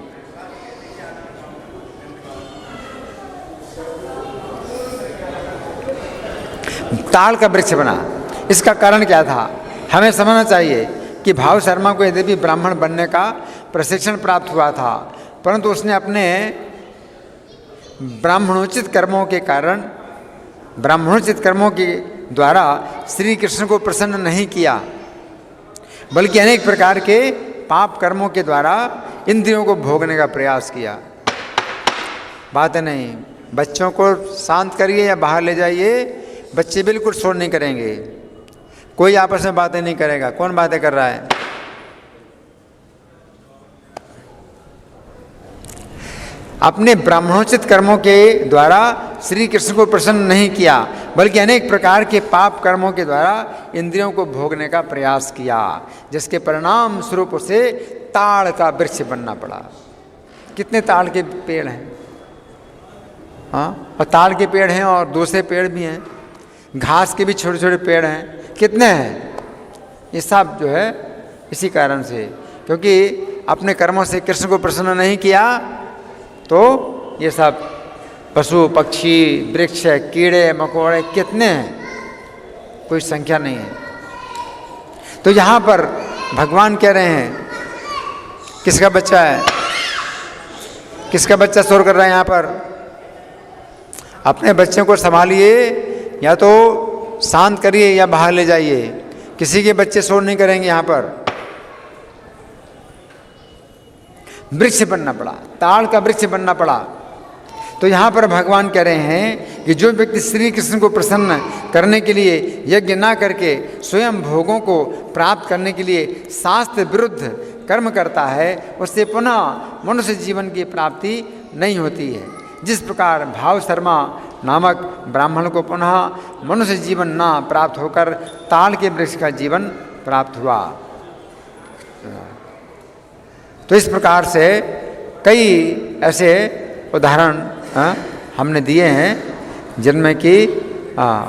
[SPEAKER 1] ताड़ का वृक्ष बना, इसका कारण क्या था? हमें समझना चाहिए कि भाव शर्मा को यद्यपि ब्राह्मण बनने का प्रशिक्षण प्राप्त हुआ था, परंतु उसने अपने ब्राह्मणोचित कर्मों के कारण, ब्राह्मणोचित कर्मों के द्वारा श्री कृष्ण को प्रसन्न नहीं किया, बल्कि अनेक प्रकार के पाप कर्मों के द्वारा इंद्रियों को भोगने का प्रयास किया। बात नहीं, बच्चों को शांत करिए या बाहर ले जाइए, बच्चे बिल्कुल शोर नहीं करेंगे, कोई आपस में बातें नहीं करेगा। कौन बातें कर रहा है? अपने ब्राह्मणोचित कर्मों के द्वारा श्री कृष्ण को प्रसन्न नहीं किया, बल्कि अनेक प्रकार के पाप कर्मों के द्वारा इंद्रियों को भोगने का प्रयास किया, जिसके परिणाम स्वरूप उसे ताड़ का वृक्ष बनना पड़ा। कितने ताड़ के पेड़ हैं, हाँ, और ताड़ के पेड़ हैं और दूसरे पेड़ भी हैं, घास के भी छोटे छोटे पेड़ हैं, कितने हैं। ये सब जो है इसी कारण से, क्योंकि अपने कर्मों से कृष्ण को प्रसन्न नहीं किया तो ये सब पशु पक्षी वृक्ष कीड़े मकोड़े कितने हैं, कोई संख्या नहीं है। तो यहाँ पर भगवान कह रहे हैं, किसका बच्चा है, किसका बच्चा शोर कर रहा है यहाँ पर। अपने बच्चों को संभालिए, या तो शांत करिए या बाहर ले जाइए। किसी के बच्चे शोर नहीं करेंगे। यहाँ पर वृक्ष बनना पड़ा, ताड़ का वृक्ष बनना पड़ा। तो यहाँ पर भगवान कह रहे हैं कि जो व्यक्ति श्री कृष्ण को प्रसन्न करने के लिए यज्ञ ना करके स्वयं भोगों को प्राप्त करने के लिए शास्त्र विरुद्ध कर्म करता है, उससे पुनः मनुष्य जीवन की प्राप्ति नहीं होती है। जिस प्रकार भाव शर्मा नामक ब्राह्मण को पुनः मनुष्य जीवन ना प्राप्त होकर ताड़ के वृक्ष का जीवन प्राप्त हुआ। तो इस प्रकार से कई ऐसे उदाहरण हमने दिए हैं, जिनमें कि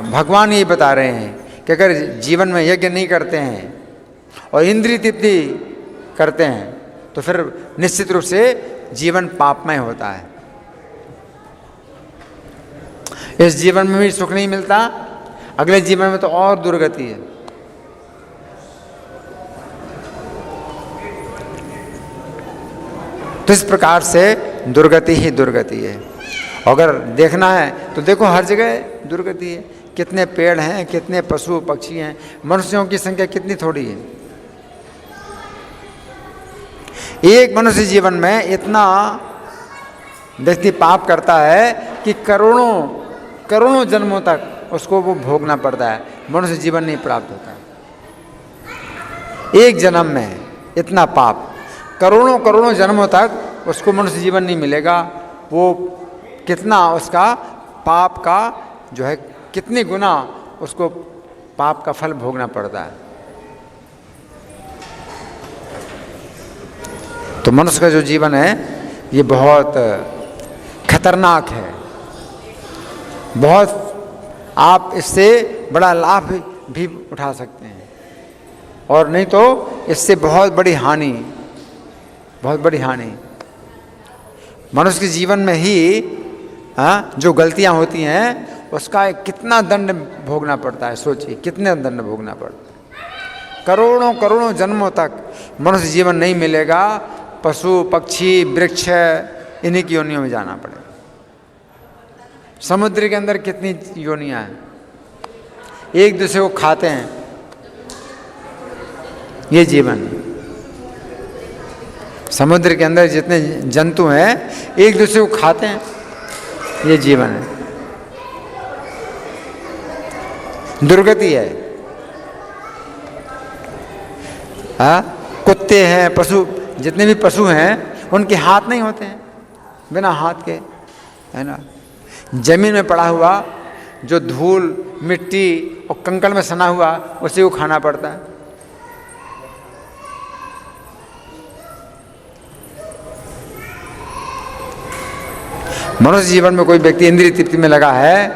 [SPEAKER 1] भगवान ये बता रहे हैं कि अगर जीवन में यज्ञ नहीं करते हैं और इंद्रिय तृप्ति करते हैं तो फिर निश्चित रूप से जीवन पापमय होता है। इस जीवन में भी सुख नहीं मिलता, अगले जीवन में तो और दुर्गति है। तो इस प्रकार से दुर्गति ही दुर्गति है। अगर देखना है तो देखो हर जगह दुर्गति है। कितने पेड़ हैं, कितने पशु पक्षी हैं, मनुष्यों की संख्या कितनी थोड़ी है। एक मनुष्य जीवन में इतना व्यक्ति पाप करता है कि करोड़ों करोड़ों जन्मों तक उसको वो भोगना पड़ता है, मनुष्य जीवन नहीं प्राप्त होता। एक जन्म में इतना पाप, करोड़ों करोड़ों जन्मों तक उसको मनुष्य जीवन नहीं मिलेगा। वो कितना उसका पाप का जो है, कितने गुना उसको पाप का फल भोगना पड़ता है। तो मनुष्य का जो जीवन है ये बहुत खतरनाक है। बहुत आप इससे बड़ा लाभ भी उठा सकते हैं और नहीं तो इससे बहुत बड़ी हानि, बहुत बड़ी हानि। मनुष्य के जीवन में ही जो गलतियां होती हैं उसका कितना दंड भोगना पड़ता है। सोचिए कितने दंड भोगना पड़ता है। करोड़ों करोड़ों जन्मों तक मनुष्य जीवन नहीं मिलेगा, पशु पक्षी वृक्ष इन्हीं की योनियों में जाना पड़ेगा। समुद्र के अंदर कितनी योनियां हैं, एक दूसरे को खाते हैं, ये जीवन। समुद्र के अंदर जितने जंतु हैं एक दूसरे को खाते हैं, ये जीवन है। दुर्गति है। कुत्ते हैं, पशु, जितने भी पशु हैं उनके हाथ नहीं होते हैं, बिना हाथ के, है ना। जमीन में पड़ा हुआ जो धूल मिट्टी और कंकड़ में सना हुआ उसी को खाना पड़ता है। मनुष्य जीवन में कोई व्यक्ति इंद्रिय तृप्ति में लगा है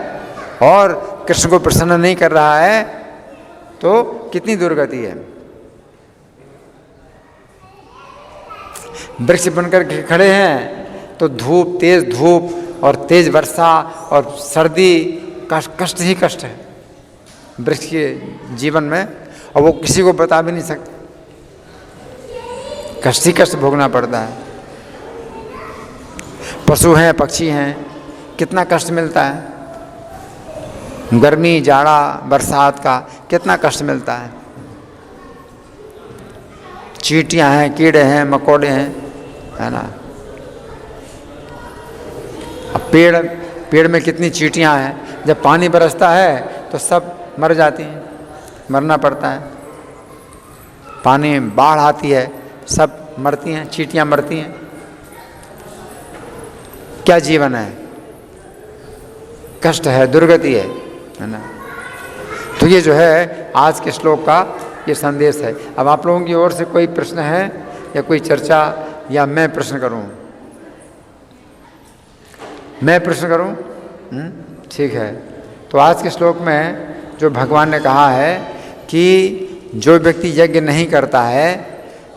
[SPEAKER 1] और कृष्ण को प्रसन्न नहीं कर रहा है तो कितनी दुर्गति है। वृक्ष बनकर खड़े हैं तो धूप, तेज धूप और तेज वर्षा और सर्दी, कष्ट ही कष्ट है वृक्ष के जीवन में, और वो किसी को बता भी नहीं सकते। कष्ट ही कष्ट भोगना पड़ता है। पशु हैं, पक्षी हैं, कितना कष्ट मिलता है। गर्मी, जाड़ा, बरसात का कितना कष्ट मिलता है। चींटियां हैं, कीड़े हैं, मकोड़े हैं, है ना। अब पेड़ में कितनी चींटियां हैं। जब पानी बरसता है तो सब मर जाती हैं, मरना पड़ता है। पानी बाढ़ आती है, सब मरती हैं, चींटियां मरती हैं। क्या जीवन है। कष्ट है, दुर्गति है ना। तो ये जो है आज के श्लोक का ये संदेश है। अब आप लोगों की ओर से कोई प्रश्न है या कोई चर्चा, या मैं प्रश्न करूं? मैं प्रश्न करूं? ठीक है। तो आज के श्लोक में जो भगवान ने कहा है कि जो व्यक्ति यज्ञ नहीं करता है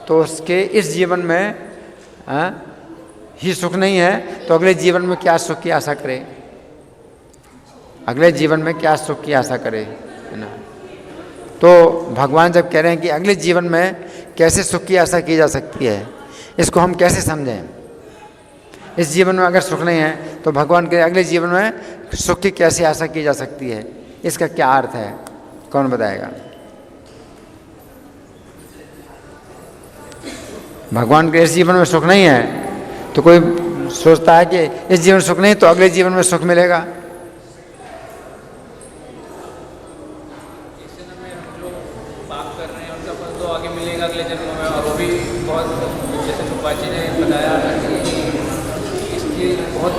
[SPEAKER 1] तो उसके इस जीवन में ही सुख नहीं है, तो अगले जीवन में क्या सुख की आशा करे? अगले जीवन में क्या सुख की आशा करे, है ना। तो भगवान जब कह रहे हैं कि अगले जीवन में कैसे सुख की आशा की जा सकती है, इसको हम कैसे समझें? इस जीवन में अगर सुख नहीं है तो भगवान के अगले जीवन में सुख की कैसे आशा की जा सकती है, इसका क्या अर्थ है? कौन बताएगा? भगवान के इस जीवन में सुख नहीं है तो कोई सोचता है कि इस जीवन में सुख नहीं तो अगले जीवन में सुख मिलेगा।
[SPEAKER 2] पाप कर रहे हैं उनका फल तो आगे मिलेगा अगले जन्म में, और वो भी बहुत, जैसे सुपाची ने बताया इसकी बहुत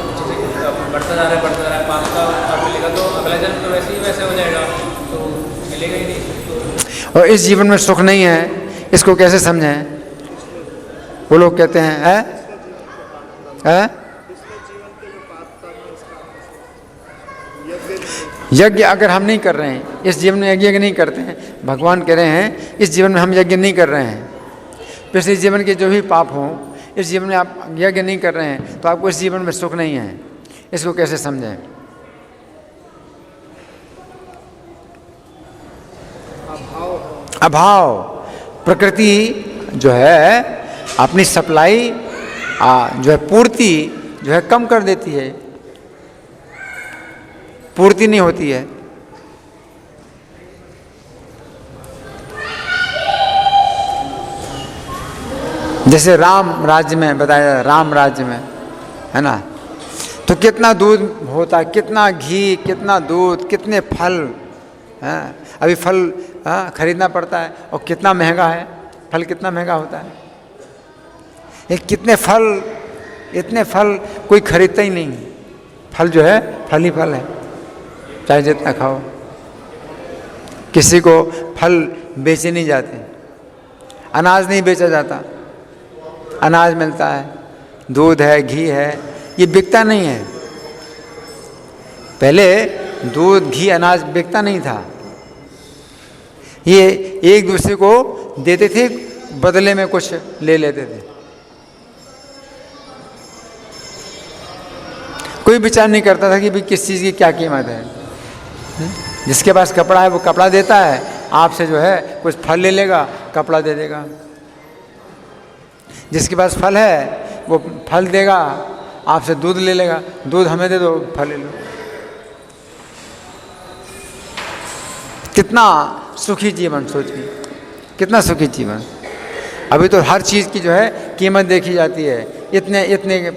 [SPEAKER 2] बढ़ता जा रहा है पाप का फल मिलेगा, तो अगला जन्म तो वैसे ही वैसे हो जाएगा, तो मिलेगा ही नहीं।
[SPEAKER 1] और इस जीवन में सुख नहीं है, इसको कैसे समझें? वो लोग कहते हैं यज्ञ अगर हम नहीं कर रहे हैं, इस जीवन में यज्ञ नहीं करते हैं, भगवान कह रहे हैं इस जीवन में हम यज्ञ नहीं कर रहे हैं, पिछले जीवन के जो भी पाप हों इस जीवन में आप यज्ञ नहीं कर रहे हैं तो आपको इस जीवन में सुख नहीं है, इसको कैसे समझें? अभाव। प्रकृति जो है अपनी सप्लाई जो है पूर्ति जो है कम कर देती है, पूर्ति नहीं होती है। जैसे राम राज्य में बताया, राम राज्य में है ना, तो कितना दूध होता है, कितना घी, कितना दूध, कितने फल हैं। अभी फल खरीदना पड़ता है और कितना महंगा है, फल कितना महंगा होता है। ये कितने फल, इतने फल कोई खरीदता ही नहीं। फल जो है फल ही फल है, चाहे जितना खाओ। किसी को फल बेचे नहीं जाते, अनाज नहीं बेचा जाता, अनाज मिलता है, दूध है, घी है, ये बिकता नहीं है। पहले दूध, घी, अनाज बिकता नहीं था, ये एक दूसरे को देते थे, बदले में कुछ ले लेते थे। कोई विचार नहीं करता था कि भाई किस चीज़ की क्या कीमत है। जिसके पास कपड़ा है वो कपड़ा देता है, आपसे जो है कुछ फल ले लेगा, कपड़ा दे देगा। जिसके पास फल है वो फल देगा, आपसे दूध ले लेगा, दूध हमें दे दो, फल ले लो। कितना सुखी जीवन, सोचिए कितना सुखी जीवन। अभी तो हर चीज़ की जो है कीमत देखी जाती है, इतने इतने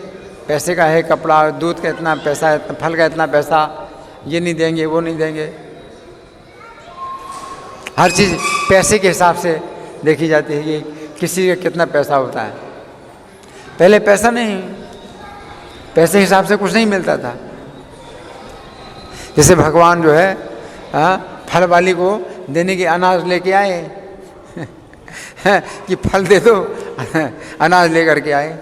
[SPEAKER 1] पैसे का है कपड़ा, दूध का इतना पैसा, इतना फल का इतना पैसा, ये नहीं देंगे, वो नहीं देंगे। हर चीज़ पैसे के हिसाब से देखी जाती है कि किसी का कितना पैसा होता है। पहले पैसा नहीं, पैसे के हिसाब से कुछ नहीं मिलता था। जैसे भगवान जो है फल वाली को देने के अनाज लेके आए कि फल दे दो, अनाज लेकर के आए।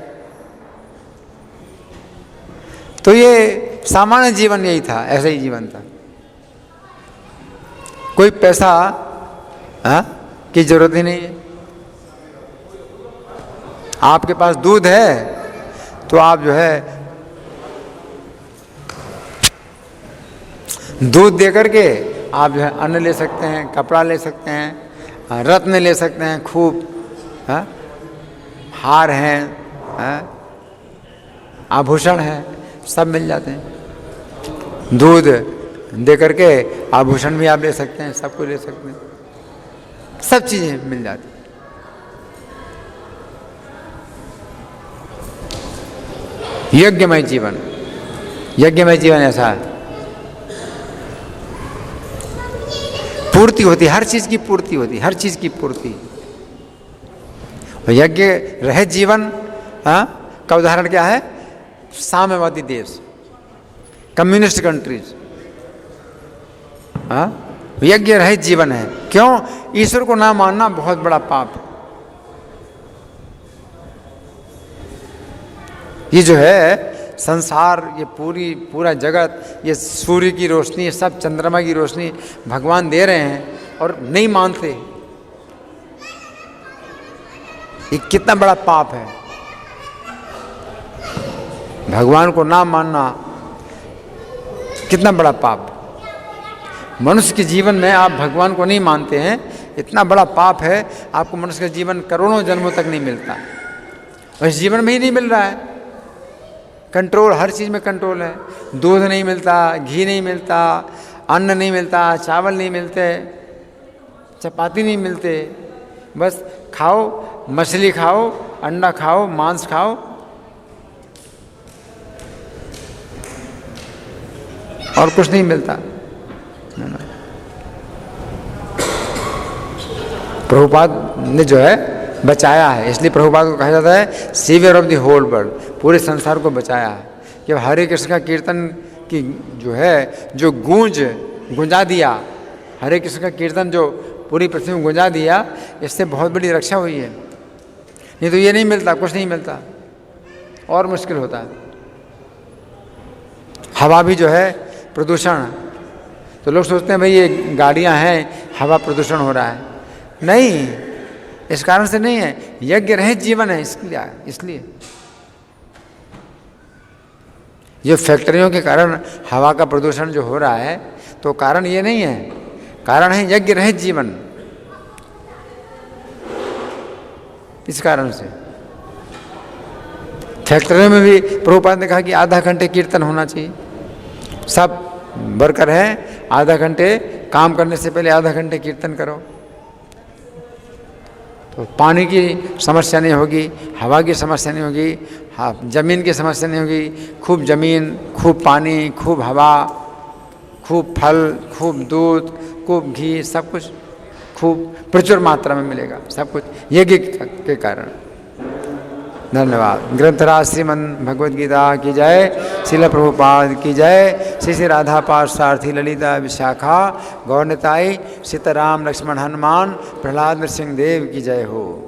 [SPEAKER 1] तो ये सामान्य जीवन यही था, ऐसा ही जीवन था। कोई पैसा की जरूरत ही नहीं है। आपके पास दूध है तो आप जो है दूध दे करके आप जो है अन्न ले सकते हैं, कपड़ा ले सकते हैं, रत्न ले सकते हैं, खूब हार हैं, आभूषण हैं, सब मिल जाते हैं। दूध दे करके आभूषण भी आप ले सकते हैं, सब कुछ ले सकते हैं, सब चीज़ें मिल जाती हैं। यज्ञमय जीवन, यज्ञमय जीवन ऐसा है, पूर्ति होती, हर चीज़ की पूर्ति होती, हर चीज़ की पूर्ति। और यज्ञ रहित जीवन का उदाहरण क्या है? साम्यवादी देश, कम्युनिस्ट कंट्रीज, हाँ, यज्ञ रहित जीवन है। क्यों? ईश्वर को ना मानना बहुत बड़ा पाप है। ये जो है संसार, ये पूरा जगत, ये सूर्य की रोशनी, ये सब चंद्रमा की रोशनी भगवान दे रहे हैं और नहीं मानते, ये कितना बड़ा पाप है। भगवान को ना मानना कितना बड़ा पाप। मनुष्य के जीवन में आप भगवान को नहीं मानते हैं, इतना बड़ा पाप है। आपको मनुष्य का जीवन करोड़ों जन्मों तक नहीं मिलता, और इस जीवन में ही नहीं मिल रहा है। कंट्रोल, हर चीज़ में कंट्रोल है। दूध नहीं मिलता, घी नहीं मिलता, अन्न नहीं मिलता, चावल नहीं मिलते, चपाती नहीं मिलते। बस खाओ, मछली खाओ, अंडा खाओ, मांस खाओ, और कुछ नहीं मिलता। प्रभुपाद ने जो है बचाया है, इसलिए प्रभुपाद को कहा जाता है saviour of the whole world, पूरे संसार को बचाया है। कि हरे कृष्ण का कीर्तन की जो है, जो गुंजा दिया, हरे कृष्ण का कीर्तन जो पूरी पृथ्वी में गुंजा दिया, इससे बहुत बड़ी रक्षा हुई है। नहीं तो ये नहीं मिलता, कुछ नहीं मिलता, और मुश्किल होता है। हवा भी जो है प्रदूषण, तो लोग सोचते हैं भाई ये गाड़ियां हैं, हवा प्रदूषण हो रहा है। नहीं, इस कारण से नहीं है, यज्ञ रहित जीवन है इसलिए। ये फैक्ट्रियों के कारण हवा का प्रदूषण जो हो रहा है, तो कारण ये नहीं है, कारण है यज्ञ रहित जीवन। इस कारण से फैक्ट्रियों में भी प्रभुपाद ने कहा कि आधा घंटे कीर्तन होना चाहिए। सब वर्कर हैं, आधा घंटे काम करने से पहले आधा घंटे कीर्तन करो, तो पानी की समस्या नहीं होगी, हवा की समस्या नहीं होगी, हाँ, जमीन की समस्या नहीं होगी। खूब जमीन, खूब पानी, खूब हवा, खूब फल, खूब दूध, खूब घी, सब कुछ खूब प्रचुर मात्रा में मिलेगा, सब कुछ यज्ञ के कारण। धन्यवाद। ग्रंथराज श्रीमद् भगवद गीता की जय, श्रील प्रभुपाद की जय, श्री श्री राधा पार्थसारथी ललिता विशाखा गौरनिताई, सीताराम लक्ष्मण हनुमान प्रहलाद नृसिंह देव की जय हो।